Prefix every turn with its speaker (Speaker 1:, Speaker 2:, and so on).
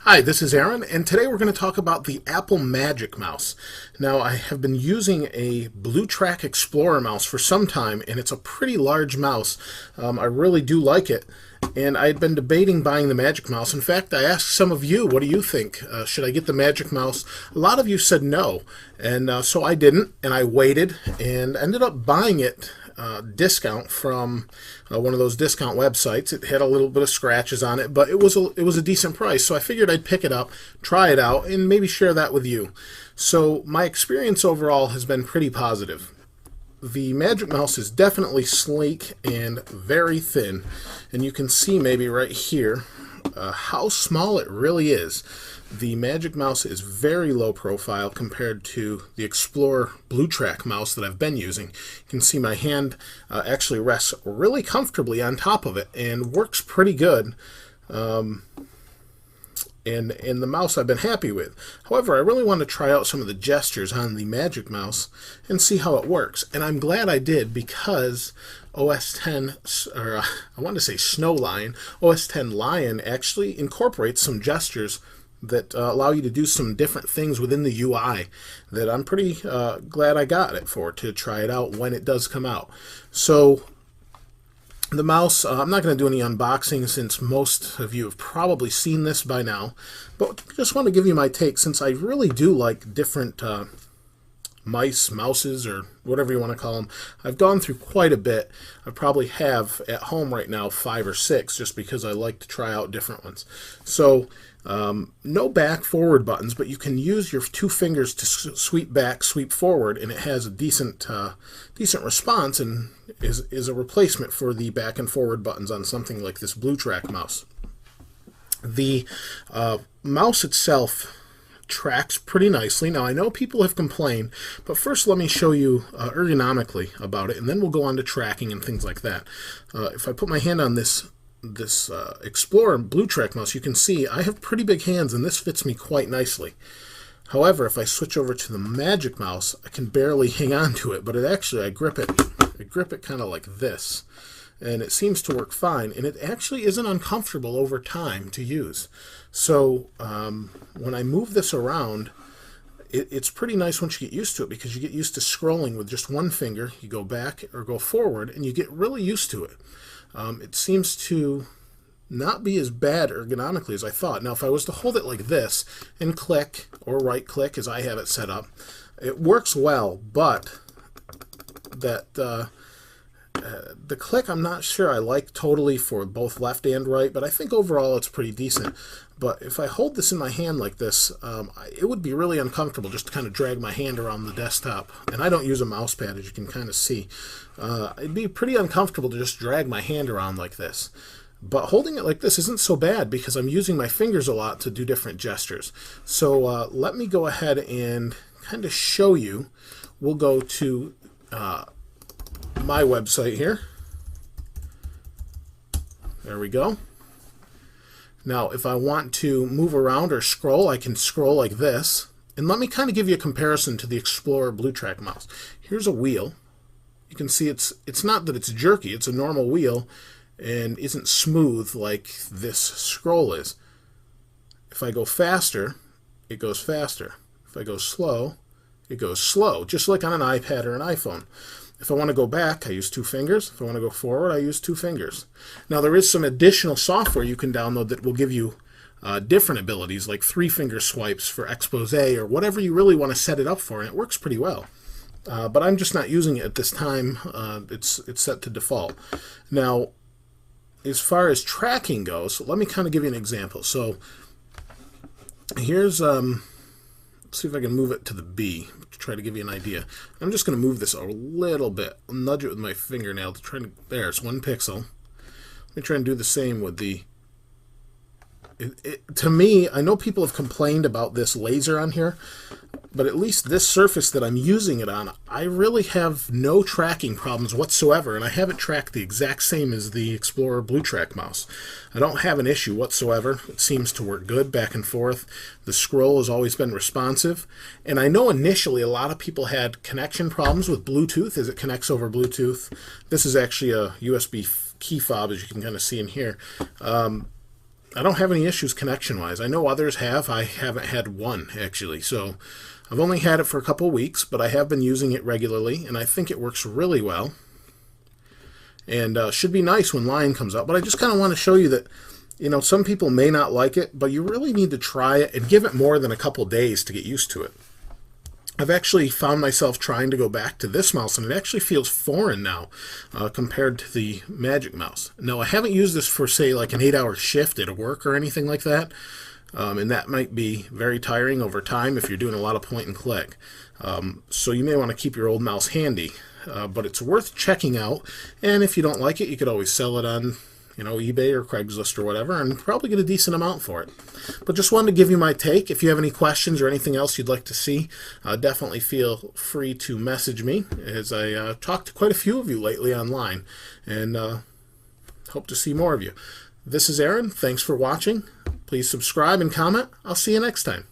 Speaker 1: Hi, this is Aaron, and today we're going to talk about the Apple Magic Mouse. Now, I have been using a BlueTrack Explorer mouse for some time, and it's a pretty large mouse. I really do like it, and I had been debating buying the Magic Mouse. In fact, I asked some of you, what do you think? Should I get the Magic Mouse? A lot of you said no, and so I didn't, and I waited, and ended up buying it discount from one of those discount websites. It had a little bit of scratches on it, but it was a decent price, so I figured I'd pick it up, try it out, and maybe share that with you. So my experience overall has been pretty positive. The Magic Mouse is definitely sleek and very thin, and you can see maybe right here how small it really is. The Magic Mouse is very low profile compared to the Explorer BlueTrack mouse that I've been using. You can see my hand actually rests really comfortably on top of it and works pretty good. And the mouse I've been happy with. However, I really want to try out some of the gestures on the Magic Mouse and see how it works. And I'm glad I did, because OS X, or I want to say Snow Lion, OS X Lion actually incorporates some gestures that allow you to do some different things within the UI that I'm pretty glad I got it for, to try it out when it does come out. So the mouse, I'm not going to do any unboxing since most of you have probably seen this by now, but just want to give you my take, since I really do like different mouses, or whatever you want to call them. I've gone through quite a bit. I probably have at home right now 5 or 6, just because I like to try out different ones. So no back forward buttons, but you can use your 2 fingers to sweep back, sweep forward, and it has a decent response, and is a replacement for the back and forward buttons on something like this BlueTrack mouse. The mouse itself tracks pretty nicely. Now, I know people have complained, but first let me show you ergonomically about it, and then we'll go on to tracking and things like that. If I put my hand on this Explorer BlueTrack mouse, you can see I have pretty big hands, and this fits me quite nicely. However, if I switch over to the Magic Mouse, I can barely hang on to it, but I grip it kind of like this, and it seems to work fine, and it actually isn't uncomfortable over time to use. So when I move this around, it's pretty nice once you get used to it, because you get used to scrolling with just one finger. You go back or go forward, and you get really used to it. It seems to not be as bad ergonomically as I thought. Now, if I was to hold it like this and click, or right click as I have it set up, it works well, but that the click I'm not sure I like totally for both left and right, but I think overall it's pretty decent. But if I hold this in my hand like this, it would be really uncomfortable just to kind of drag my hand around the desktop. And I don't use a mouse pad, as you can kind of see. It'd be pretty uncomfortable to just drag my hand around like this. But holding it like this isn't so bad, because I'm using my fingers a lot to do different gestures. So let me go ahead and kind of show you. We'll go to my website here. There we go. Now, if I want to move around or scroll, I can scroll like this. And let me kind of give you a comparison to the Explorer BlueTrack mouse. Here's a wheel. You can see it's not that it's jerky, it's a normal wheel, and isn't smooth like this scroll is. If I go faster, it goes faster. If I go slow, it goes slow, just like on an iPad or an iPhone. If I want to go back, I use 2 fingers. If I want to go forward, I use 2 fingers. Now, there is some additional software you can download that will give you different abilities, like 3-finger swipes for expose, or whatever you really want to set it up for, and it works pretty well. But I'm just not using it at this time. It's set to default. Now, as far as tracking goes, let me kind of give you an example. So here's, let's see if I can move it to the B to try to give you an idea. I'm just going to move this a little bit. I'll nudge it with my fingernail to try to, there, it's 1 pixel. Let me try and do the same with the, to me, I know people have complained about this laser on here, but at least this surface that I'm using it on, I really have no tracking problems whatsoever, and I have it tracked the exact same as the Explorer BlueTrack mouse. I don't have an issue whatsoever. It seems to work good back and forth. The scroll has always been responsive, and I know initially a lot of people had connection problems with Bluetooth as it connects over Bluetooth. This is actually a USB key fob, as you can kind of see in here. I don't have any issues connection-wise. I know others have. I haven't had one, actually. So I've only had it for a couple weeks, but I have been using it regularly, and I think it works really well. And should be nice when Lion comes out. But I just kind of want to show you that, you know, some people may not like it, but you really need to try it and give it more than a couple days to get used to it. I've actually found myself trying to go back to this mouse, and it actually feels foreign now compared to the Magic Mouse. Now, I haven't used this for, say, like an 8-hour shift at work or anything like that, and that might be very tiring over time if you're doing a lot of point and click. So you may want to keep your old mouse handy, but it's worth checking out, and if you don't like it, you could always sell it on, you know, eBay or Craigslist or whatever, and probably get a decent amount for it. But just wanted to give you my take. If you have any questions or anything else you'd like to see, definitely feel free to message me, as I talked to quite a few of you lately online, and hope to see more of you. This is Aaron. Thanks for watching. Please subscribe and comment. I'll see you next time.